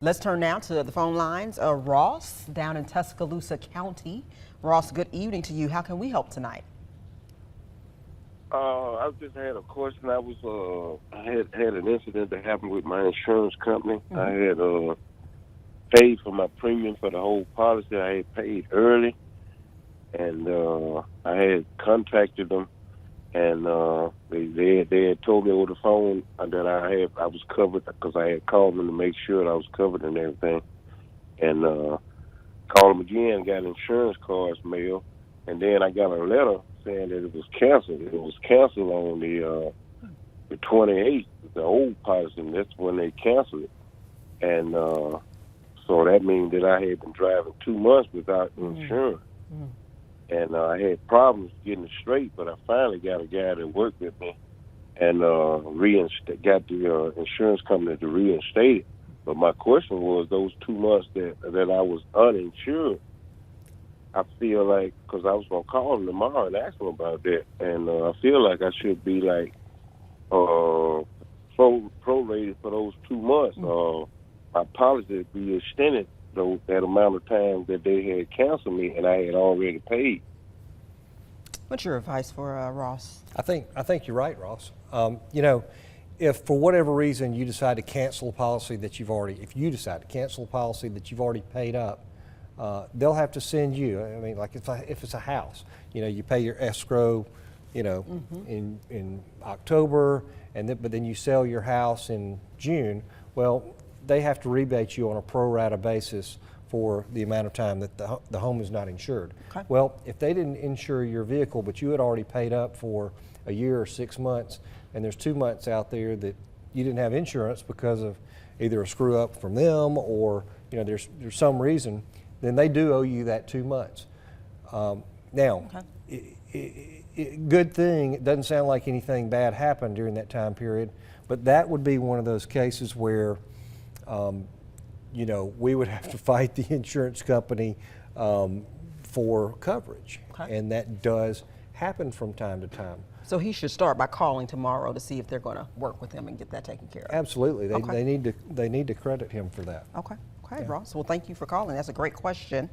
Let's turn now to the phone lines. Ross down in Tuscaloosa County. Ross, good evening to you. How can we help tonight? I just had a question. I had an incident that happened with my insurance company. Mm-hmm. I had paid for my premium for the whole policy. I had paid early, and I had contacted them, and they had told me over the phone that I was covered because I had called them to make sure that I was covered and everything, and called them again, got insurance cards mailed, and then I got a letter saying that it was canceled. It was canceled on the 28th, the old policy, and that's when they canceled it. And so that means that I had been driving 2 months without insurance. And I had problems getting it straight, but I finally got a guy that worked with me and got the insurance company to reinstate it. But my question was, those 2 months that I was uninsured, I feel like, because I was going to call them tomorrow and ask them about that, and I feel like I should be like prorated for those 2 months. My policy be extended that amount of time that they had canceled me, and I had already paid. What's your advice for Ross? I think you're right, Ross. You know, if for whatever reason you decide to cancel a policy that if you decide to cancel a policy that you've already paid up, they'll have to send you. I mean, like if it's a house, you know, you pay your escrow, you know, in October, but then you sell your house in June. Well, they have to rebate you on a pro rata basis for the amount of time that the home is not insured. Okay. Well, if they didn't insure your vehicle, but you had already paid up for a year or 6 months, and there's 2 months out there that you didn't have insurance because of either a screw up from them or, you know, there's some reason, then they do owe you that 2 months. Now, good thing, it doesn't sound like anything bad happened during that time period, but that would be one of those cases where you know, we would have to fight the insurance company for coverage. Okay. And that does happen from time to time. So he should start by calling tomorrow to see if they're going to work with him and get that taken care of. Absolutely. Okay. They need to credit him for that. Okay. Okay, Yeah. Ross. Well, thank you for calling. That's a great question.